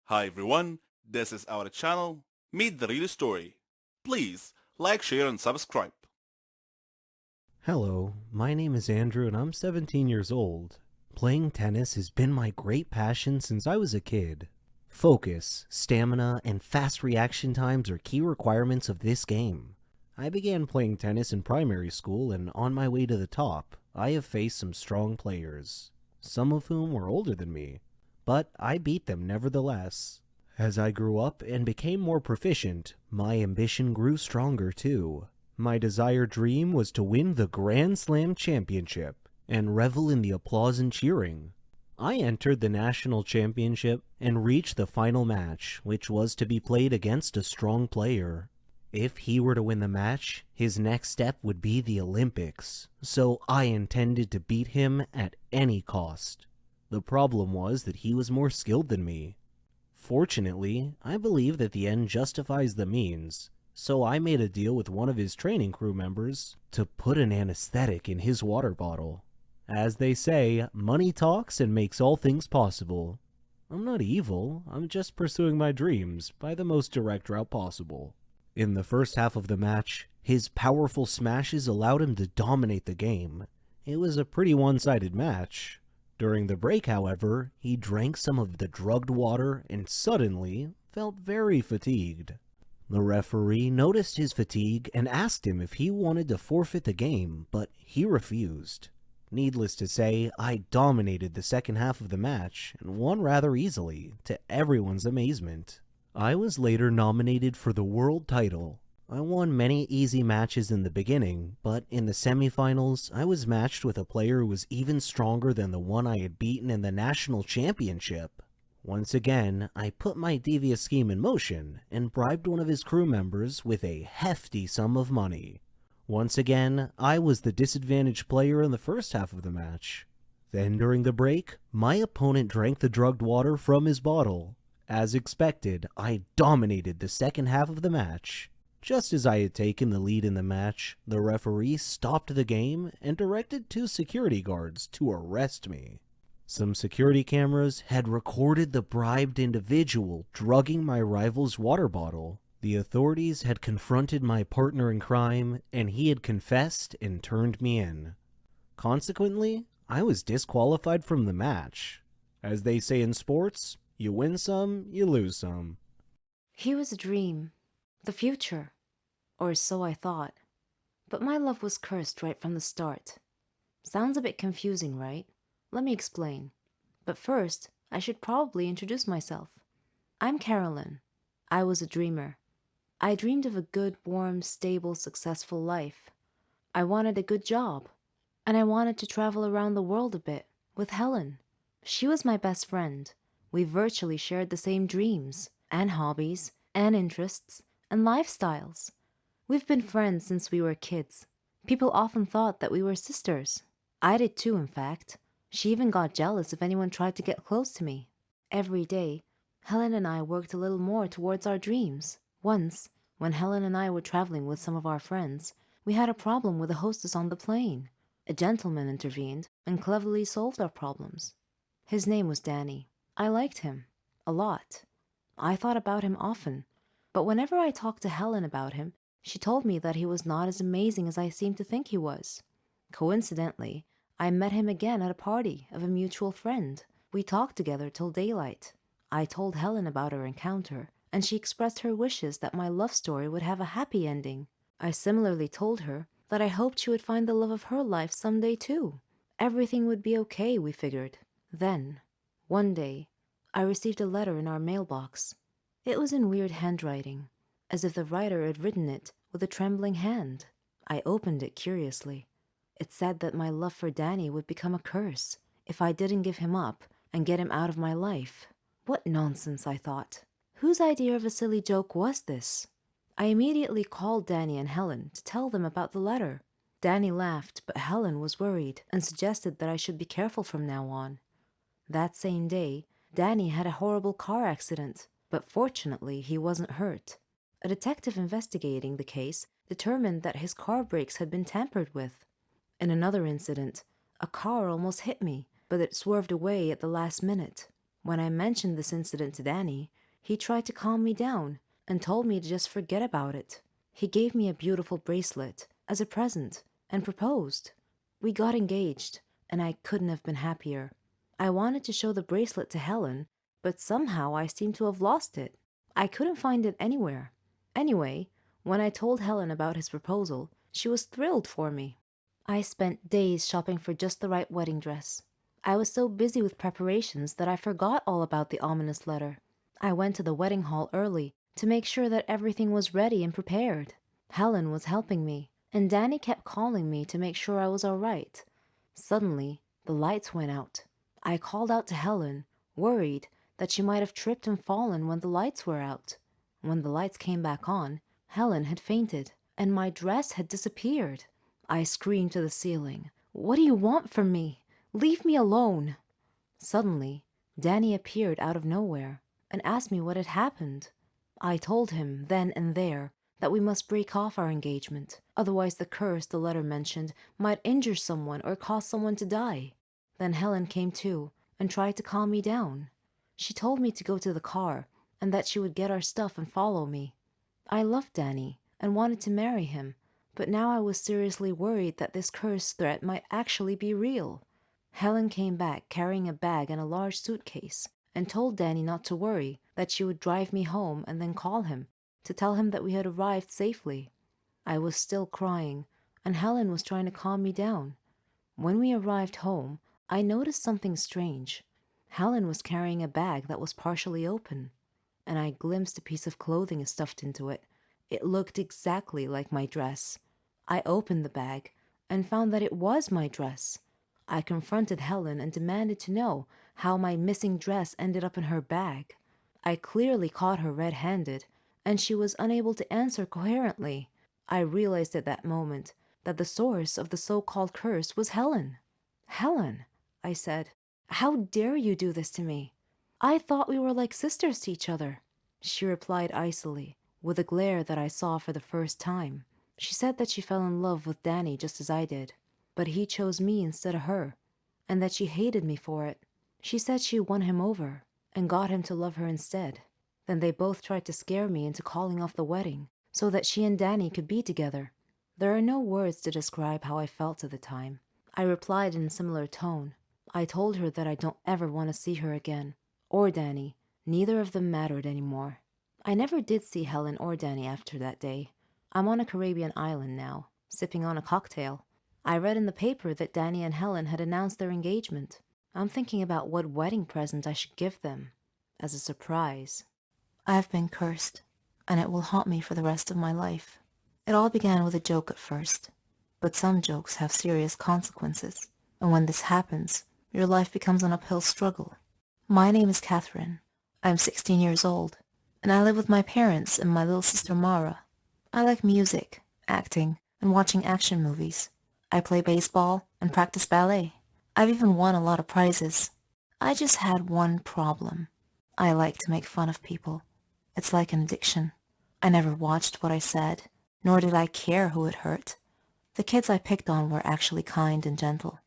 Hi everyone, this is our channel, Meet the Real Story. Please like, share and subscribe. Hello, my name is Andrew and I'm 17 years old. Playing tennis has been my great passion since I was a kid. Focus, stamina, and fast reaction times are key requirements of this game. I began playing tennis in primary school, and on my way to the top, I have faced some strong players, some of whom were older than me, but I beat them nevertheless. As I grew up and became more proficient, my ambition grew stronger too. My desired dream was to win the Grand Slam Championship and revel in the applause and cheering. I entered the national championship and reached the final match, which was to be played against a strong player. If he were to win the match, his next step would be the Olympics, so I intended to beat him at any cost. The problem was that he was more skilled than me. Fortunately, I believe that the end justifies the means, so I made a deal with one of his training crew members to put an anesthetic in his water bottle. As they say, money talks and makes all things possible. I'm not evil, I'm just pursuing my dreams by the most direct route possible. In the first half of the match, his powerful smashes allowed him to dominate the game. It was a pretty one-sided match. During the break, however, he drank some of the drugged water and suddenly felt very fatigued. The referee noticed his fatigue and asked him if he wanted to forfeit the game, but he refused. Needless to say, I dominated the second half of the match and won rather easily, to everyone's amazement. I was later nominated for the world title. I won many easy matches in the beginning, but in the semifinals, I was matched with a player who was even stronger than the one I had beaten in the national championship. Once again, I put my devious scheme in motion and bribed one of his crew members with a hefty sum of money. Once again, I was the disadvantaged player in the first half of the match. Then during the break, my opponent drank the drugged water from his bottle. As expected, I dominated the second half of the match. Just as I had taken the lead in the match, the referee stopped the game and directed two security guards to arrest me. Some security cameras had recorded the bribed individual drugging my rival's water bottle. The authorities had confronted my partner in crime, and he had confessed and turned me in. Consequently, I was disqualified from the match. As they say in sports, you win some, you lose some. He was a dream, the future, or so I thought. But my love was cursed right from the start. Sounds a bit confusing, right? Let me explain. But first, I should probably introduce myself. I'm Carolyn. I was a dreamer. I dreamed of a good, warm, stable, successful life. I wanted a good job. And I wanted to travel around the world a bit with Helen. She was my best friend. We virtually shared the same dreams, and hobbies, and interests, and lifestyles. We've been friends since we were kids. People often thought that we were sisters. I did too, in fact. She even got jealous if anyone tried to get close to me. Every day, Helen and I worked a little more towards our dreams. Once, when Helen and I were traveling with some of our friends, we had a problem with the hostess on the plane. A gentleman intervened and cleverly solved our problems. His name was Danny. I liked him. A lot. I thought about him often. But whenever I talked to Helen about him, she told me that he was not as amazing as I seemed to think he was. Coincidentally, I met him again at a party of a mutual friend. We talked together till daylight. I told Helen about our encounter, and she expressed her wishes that my love story would have a happy ending. I similarly told her that I hoped she would find the love of her life someday too. Everything would be okay, we figured. Then, one day, I received a letter in our mailbox. It was in weird handwriting, as if the writer had written it with a trembling hand. I opened it curiously. It said that my love for Danny would become a curse if I didn't give him up and get him out of my life. What nonsense, I thought. Whose idea of a silly joke was this? I immediately called Danny and Helen to tell them about the letter. Danny laughed, but Helen was worried and suggested that I should be careful from now on. That same day, Danny had a horrible car accident, but fortunately he wasn't hurt. A detective investigating the case determined that his car brakes had been tampered with. In another incident, a car almost hit me, but it swerved away at the last minute. When I mentioned this incident to Danny, he tried to calm me down and told me to just forget about it. He gave me a beautiful bracelet as a present and proposed. We got engaged, and I couldn't have been happier. I wanted to show the bracelet to Helen, but somehow I seemed to have lost it. I couldn't find it anywhere. Anyway, when I told Helen about his proposal, she was thrilled for me. I spent days shopping for just the right wedding dress. I was so busy with preparations that I forgot all about the ominous letter. I went to the wedding hall early to make sure that everything was ready and prepared. Helen was helping me, and Danny kept calling me to make sure I was all right. Suddenly, the lights went out. I called out to Helen, worried that she might have tripped and fallen when the lights were out. When the lights came back on, Helen had fainted, and my dress had disappeared. I screamed to the ceiling, "What do you want from me? Leave me alone!" Suddenly, Danny appeared out of nowhere and asked me what had happened. I told him then and there that we must break off our engagement, otherwise the curse the letter mentioned might injure someone or cause someone to die. Then Helen came too and tried to calm me down. She told me to go to the car and that she would get our stuff and follow me. I loved Danny and wanted to marry him, but now I was seriously worried that this curse threat might actually be real. Helen came back carrying a bag and a large suitcase and told Danny not to worry, that she would drive me home and then call him to tell him that we had arrived safely. I was still crying, and Helen was trying to calm me down. When we arrived home, I noticed something strange. Helen was carrying a bag that was partially open, and I glimpsed a piece of clothing stuffed into it. It looked exactly like my dress. I opened the bag and found that it was my dress. I confronted Helen and demanded to know how my missing dress ended up in her bag. I clearly caught her red-handed, and she was unable to answer coherently. I realized at that moment that the source of the so-called curse was Helen. "Helen," I said, "how dare you do this to me? I thought we were like sisters to each other." She replied icily, with a glare that I saw for the first time. She said that she fell in love with Danny just as I did, but he chose me instead of her, and that she hated me for it. She said she won him over and got him to love her instead. Then they both tried to scare me into calling off the wedding so that she and Danny could be together. There are no words to describe how I felt at the time. I replied in a similar tone. I told her that I don't ever want to see her again, or Danny. Neither of them mattered anymore. I never did see Helen or Danny after that day. I'm on a Caribbean island now, sipping on a cocktail. I read in the paper that Danny and Helen had announced their engagement. I'm thinking about what wedding present I should give them as a surprise. I have been cursed, and it will haunt me for the rest of my life. It all began with a joke at first, but some jokes have serious consequences, and when this happens, your life becomes an uphill struggle. My name is Catherine. I'm 16 years old, and I live with my parents and my little sister Mara. I like music, acting, and watching action movies. I play baseball and practice ballet. I've even won a lot of prizes. I just had one problem. I like to make fun of people. It's like an addiction. I never watched what I said, nor did I care who it hurt. The kids I picked on were actually kind and gentle,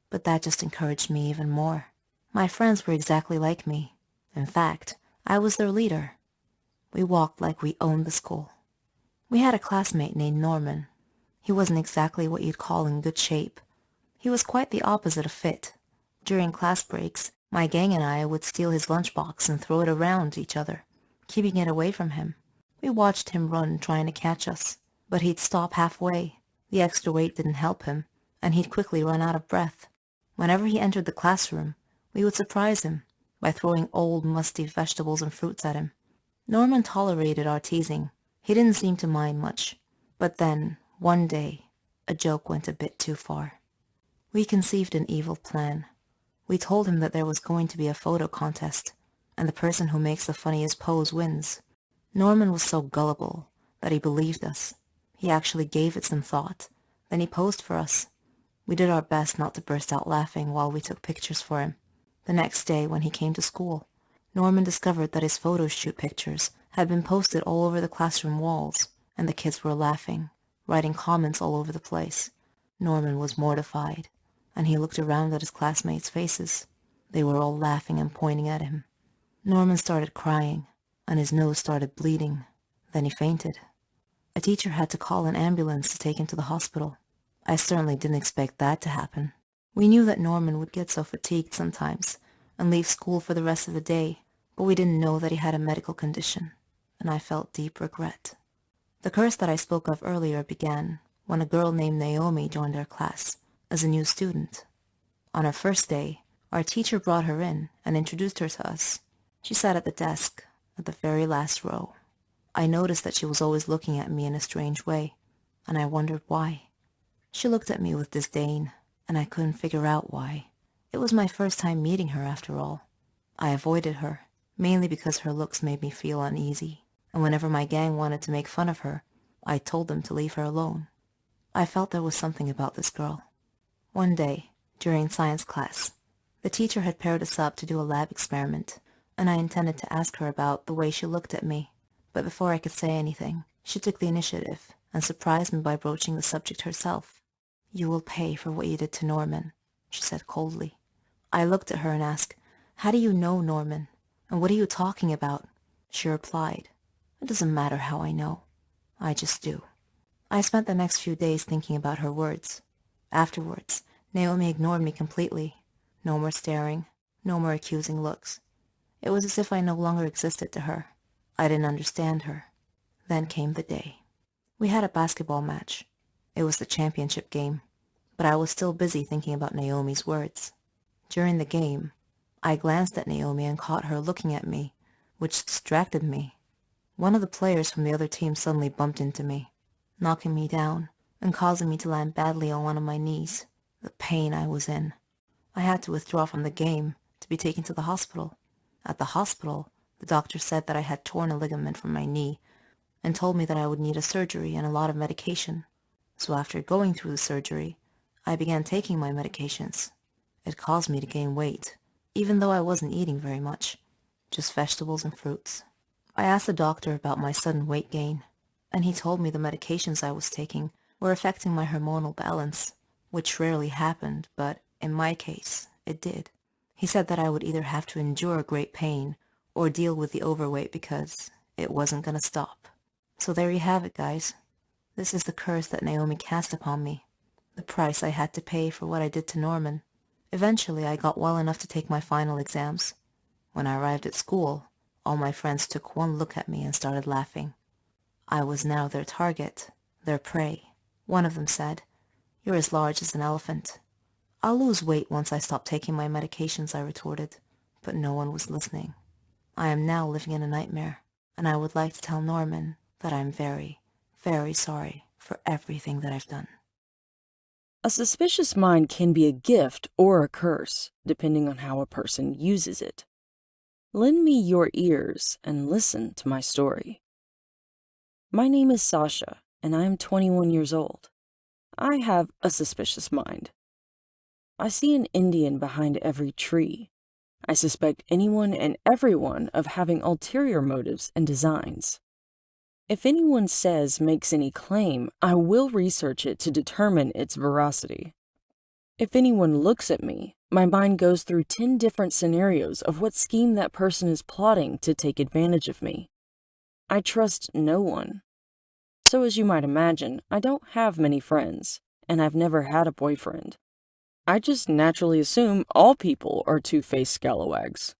but that just encouraged me even more. My friends were exactly like me. In fact, I was their leader. We walked like we owned the school. We had a classmate named Norman. He wasn't exactly what you'd call in good shape. He was quite the opposite of fit. During class breaks, my gang and I would steal his lunchbox and throw it around each other, keeping it away from him. We watched him run trying to catch us, but he'd stop halfway. The extra weight didn't help him, and he'd quickly run out of breath. Whenever he entered the classroom, we would surprise him by throwing old, musty vegetables and fruits at him. Norman tolerated our teasing. He didn't seem to mind much. But then, one day, a joke went a bit too far. We conceived an evil plan. We told him that there was going to be a photo contest, and the person who makes the funniest pose wins. Norman was so gullible that he believed us. He actually gave it some thought. Then he posed for us. We did our best not to burst out laughing while we took pictures for him. The next day, when he came to school, Norman discovered that his photo shoot pictures had been posted all over the classroom walls, and the kids were laughing, writing comments all over the place. Norman was mortified, and he looked around at his classmates' faces. They were all laughing and pointing at him. Norman started crying, and his nose started bleeding. Then he fainted. A teacher had to call an ambulance to take him to the hospital. I certainly didn't expect that to happen. We knew that Norman would get so fatigued sometimes and leave school for the rest of the day, but we didn't know that he had a medical condition, and I felt deep regret. The curse that I spoke of earlier began when a girl named Naomi joined our class as a new student. On her first day, our teacher brought her in and introduced her to us. She sat at the desk at the very last row. I noticed that she was always looking at me in a strange way, and I wondered why. She looked at me with disdain, and I couldn't figure out why. It was my first time meeting her after all. I avoided her, mainly because her looks made me feel uneasy, and whenever my gang wanted to make fun of her, I told them to leave her alone. I felt there was something about this girl. One day, during science class, the teacher had paired us up to do a lab experiment, and I intended to ask her about the way she looked at me. But before I could say anything, she took the initiative and surprised me by broaching the subject herself. "You will pay for what you did to Norman," she said coldly. I looked at her and asked, "How do you know Norman? And what are you talking about?" She replied, "It doesn't matter how I know. I just do." I spent the next few days thinking about her words. Afterwards, Naomi ignored me completely. No more staring, no more accusing looks. It was as if I no longer existed to her. I didn't understand her. Then came the day. We had a basketball match. It was the championship game, but I was still busy thinking about Naomi's words. During the game, I glanced at Naomi and caught her looking at me, which distracted me. One of the players from the other team suddenly bumped into me, knocking me down and causing me to land badly on one of my knees. The pain I was in. I had to withdraw from the game to be taken to the hospital. At the hospital, the doctor said that I had torn a ligament from my knee and told me that I would need a surgery and a lot of medication. So after going through the surgery, I began taking my medications. It caused me to gain weight, even though I wasn't eating very much, just vegetables and fruits. I asked the doctor about my sudden weight gain, and he told me the medications I was taking were affecting my hormonal balance, which rarely happened, but in my case, it did. He said that I would either have to endure great pain or deal with the overweight because it wasn't going to stop. So there you have it, guys. This is the curse that Naomi cast upon me, the price I had to pay for what I did to Norman. Eventually, I got well enough to take my final exams. When I arrived at school, all my friends took one look at me and started laughing. I was now their target, their prey. One of them said, "You're as large as an elephant." "I'll lose weight once I stop taking my medications," I retorted, but no one was listening. I am now living in a nightmare, and I would like to tell Norman that I'm very, very sorry for everything that I've done. A suspicious mind can be a gift or a curse, depending on how a person uses it. Lend me your ears and listen to my story. My name is Sasha, and I am 21 years old. I have a suspicious mind. I see an Indian behind every tree. I suspect anyone and everyone of having ulterior motives and designs. If anyone makes any claim, I will research it to determine its veracity. If anyone looks at me, my mind goes through 10 different scenarios of what scheme that person is plotting to take advantage of me. I trust no one. So as you might imagine, I don't have many friends, and I've never had a boyfriend. I just naturally assume all people are two-faced scalawags.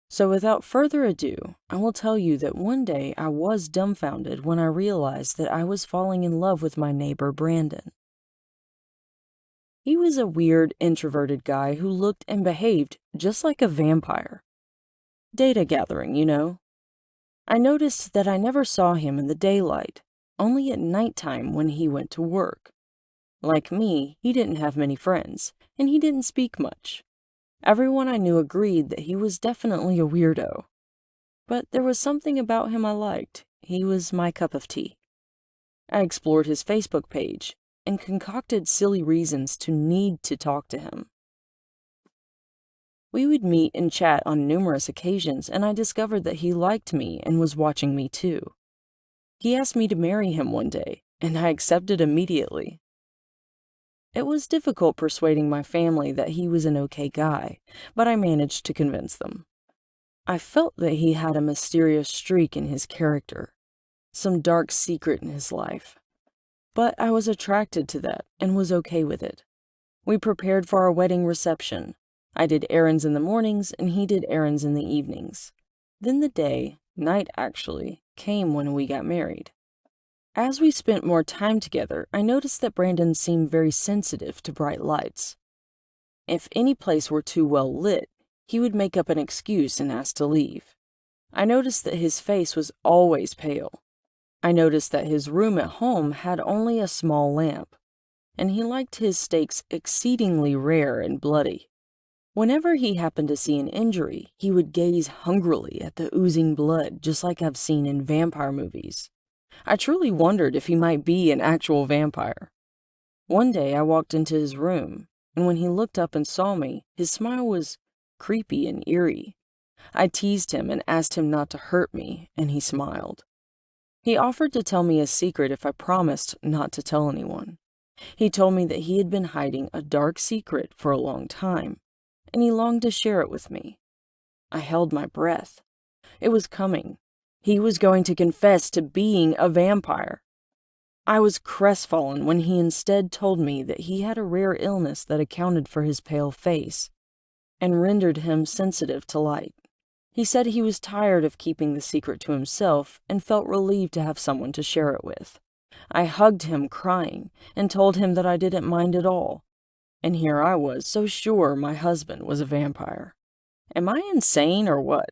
So without further ado, I will tell you that one day I was dumbfounded when I realized that I was falling in love with my neighbor Brandon. He was a weird, introverted guy who looked and behaved just like a vampire. Data gathering, you know. I noticed that I never saw him in the daylight, only at nighttime when he went to work. Like me, he didn't have many friends, and he didn't speak much. Everyone I knew agreed that he was definitely a weirdo. But there was something about him I liked. He was my cup of tea. I explored his Facebook page and concocted silly reasons to need to talk to him. We would meet and chat on numerous occasions, and I discovered that he liked me and was watching me too. He asked me to marry him one day, and I accepted immediately. It was difficult persuading my family that he was an okay guy, but I managed to convince them. I felt that he had a mysterious streak in his character, some dark secret in his life. But I was attracted to that and was okay with it. We prepared for our wedding reception. I did errands in the mornings and he did errands in the evenings. Then the night actually, came when we got married. As we spent more time together, I noticed that Brandon seemed very sensitive to bright lights. If any place were too well lit, he would make up an excuse and ask to leave. I noticed that his face was always pale. I noticed that his room at home had only a small lamp, and he liked his steaks exceedingly rare and bloody. Whenever he happened to see an injury, he would gaze hungrily at the oozing blood, just like I've seen in vampire movies. I truly wondered if he might be an actual vampire. One day I walked into his room, and when he looked up and saw me, his smile was creepy and eerie. I teased him and asked him not to hurt me, and he smiled. He offered to tell me a secret if I promised not to tell anyone. He told me that he had been hiding a dark secret for a long time, and he longed to share it with me. I held my breath. It was coming. He was going to confess to being a vampire. I was crestfallen when he instead told me that he had a rare illness that accounted for his pale face and rendered him sensitive to light. He said he was tired of keeping the secret to himself and felt relieved to have someone to share it with. I hugged him crying and told him that I didn't mind at all. And here I was so sure my husband was a vampire. Am I insane or what?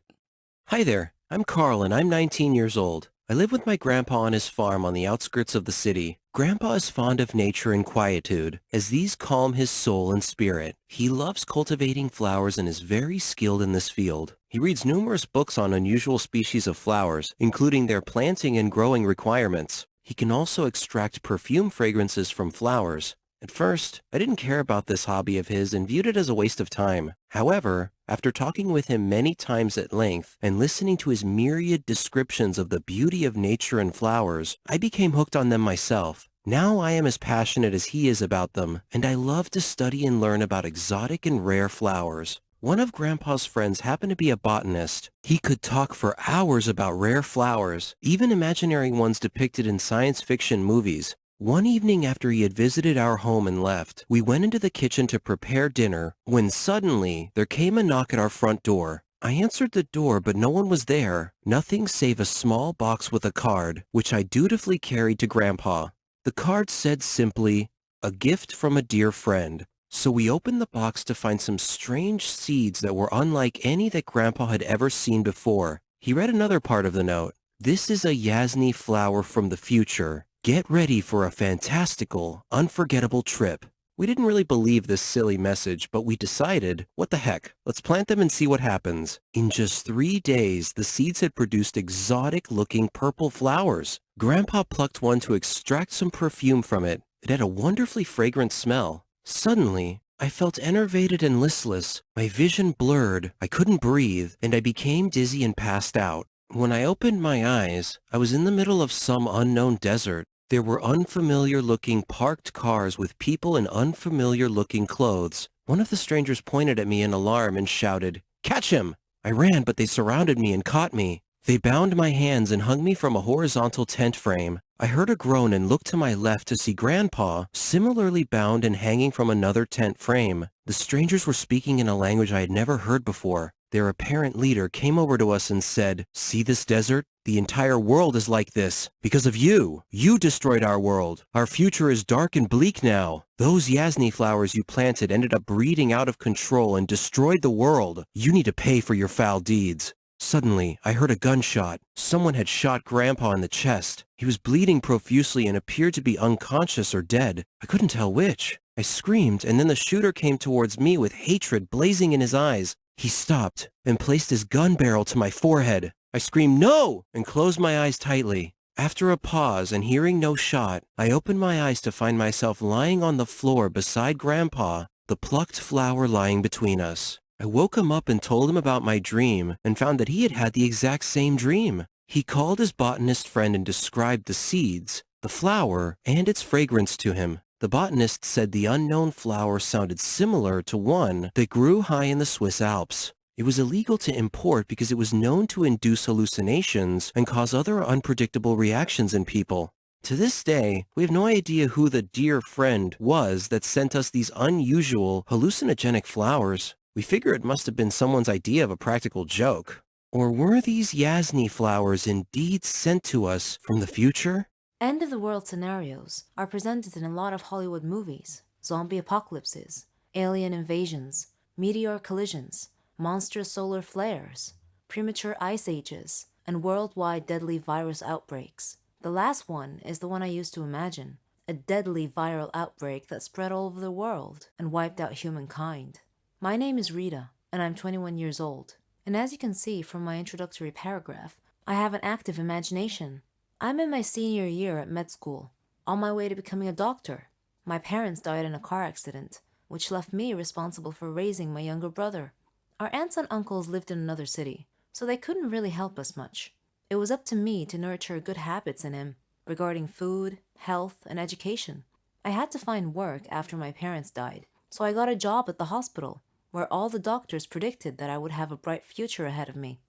Hi there, I'm Carl and I'm 19 years old. I live with my grandpa on his farm on the outskirts of the city. Grandpa is fond of nature and quietude, as these calm his soul and spirit. He loves cultivating flowers and is very skilled in this field. He reads numerous books on unusual species of flowers, including their planting and growing requirements. He can also extract perfume fragrances from flowers. At first, I didn't care about this hobby of his and viewed it as a waste of time. However, after talking with him many times at length and listening to his myriad descriptions of the beauty of nature and flowers, I became hooked on them myself. Now I am as passionate as he is about them, and I love to study and learn about exotic and rare flowers. One of Grandpa's friends happened to be a botanist. He could talk for hours about rare flowers, even imaginary ones depicted in science fiction movies. One evening after he had visited our home and left, we went into the kitchen to prepare dinner when suddenly there came a knock at our front door. I answered the door, but no one was there, nothing save a small box with a card, which I dutifully carried to Grandpa. The card said simply, "A gift from a dear friend." So we opened the box to find some strange seeds that were unlike any that Grandpa had ever seen before. He read another part of the note. "This is a Yasni flower from the future. Get ready for a fantastical, unforgettable trip." We didn't really believe this silly message, but we decided, what the heck, let's plant them and see what happens. In just 3 days, the seeds had produced exotic-looking purple flowers. Grandpa plucked one to extract some perfume from it. It had a wonderfully fragrant smell. Suddenly, I felt enervated and listless. My vision blurred, I couldn't breathe, and I became dizzy and passed out. When I opened my eyes, I was in the middle of some unknown desert. There were unfamiliar-looking parked cars with people in unfamiliar-looking clothes. One of the strangers pointed at me in alarm and shouted, "Catch him!" I ran, but they surrounded me and caught me. They bound my hands and hung me from a horizontal tent frame. I heard a groan and looked to my left to see Grandpa, similarly bound and hanging from another tent frame. The strangers were speaking in a language I had never heard before. Their apparent leader came over to us and said, "See this desert? The entire world is like this. Because of you. You destroyed our world. Our future is dark and bleak now. Those Yasni flowers you planted ended up breeding out of control and destroyed the world. You need to pay for your foul deeds." Suddenly, I heard a gunshot. Someone had shot Grandpa in the chest. He was bleeding profusely and appeared to be unconscious or dead. I couldn't tell which. I screamed, and then the shooter came towards me with hatred blazing in his eyes. He stopped and placed his gun barrel to my forehead. I screamed, "No!" and closed my eyes tightly. After a pause and hearing no shot, I opened my eyes to find myself lying on the floor beside Grandpa, the plucked flower lying between us. I woke him up and told him about my dream and found that he had had the exact same dream. He called his botanist friend and described the seeds, the flower, and its fragrance to him. The botanist said the unknown flower sounded similar to one that grew high in the Swiss Alps. It was illegal to import because it was known to induce hallucinations and cause other unpredictable reactions in people. To this day, we have no idea who the dear friend was that sent us these unusual, hallucinogenic flowers. We figure it must have been someone's idea of a practical joke. Or were these Yasni flowers indeed sent to us from the future? End-of-the-world scenarios are presented in a lot of Hollywood movies. Zombie apocalypses, alien invasions, meteor collisions, monstrous solar flares, premature ice ages, and worldwide deadly virus outbreaks. The last one is the one I used to imagine, a deadly viral outbreak that spread all over the world and wiped out humankind. My name is Rita, and I'm 21 years old. And as you can see from my introductory paragraph, I have an active imagination. I'm in my senior year at med school, on my way to becoming a doctor. My parents died in a car accident, which left me responsible for raising my younger brother. Our aunts and uncles lived in another city, so they couldn't really help us much. It was up to me to nurture good habits in him regarding food, health, and education. I had to find work after my parents died, so I got a job at the hospital, where all the doctors predicted that I would have a bright future ahead of me.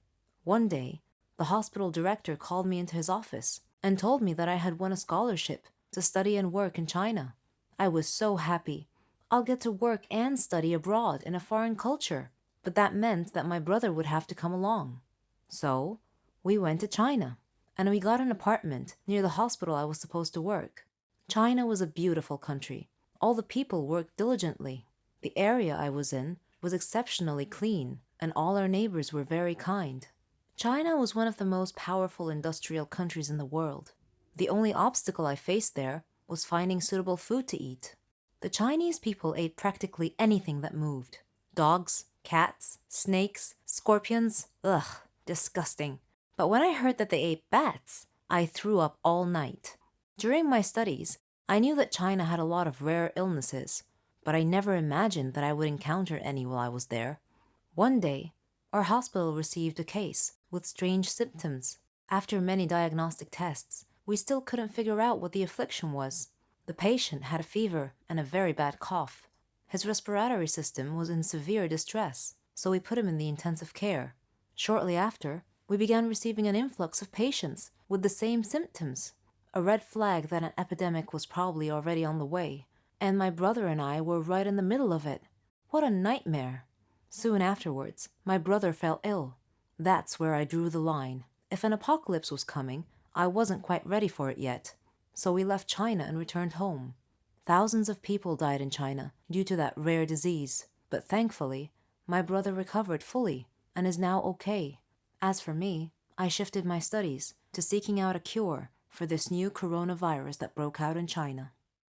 One day, the hospital director called me into his office and told me that I had won a scholarship to study and work in China. I was so happy. I'll get to work and study abroad in a foreign culture, but that meant that my brother would have to come along. So, we went to China, and we got an apartment near the hospital I was supposed to work. China was a beautiful country. All the people worked diligently. The area I was in was exceptionally clean, and all our neighbors were very kind. China was one of the most powerful industrial countries in the world. The only obstacle I faced there was finding suitable food to eat. The Chinese people ate practically anything that moved. Dogs, cats, snakes, scorpions, ugh, disgusting. But when I heard that they ate bats, I threw up all night. During my studies, I knew that China had a lot of rare illnesses, but I never imagined that I would encounter any while I was there. One day, our hospital received a case with strange symptoms. After many diagnostic tests, we still couldn't figure out what the affliction was. The patient had a fever and a very bad cough. His respiratory system was in severe distress, so we put him in the intensive care. Shortly after, we began receiving an influx of patients with the same symptoms, a red flag that an epidemic was probably already on the way. And my brother and I were right in the middle of it. What a nightmare. Soon afterwards, my brother fell ill. That's where I drew the line. If an apocalypse was coming, I wasn't quite ready for it yet. So we left China and returned home. Thousands of people died in China due to that rare disease. But thankfully, my brother recovered fully and is now okay. As for me, I shifted my studies to seeking out a cure for this new coronavirus that broke out in China.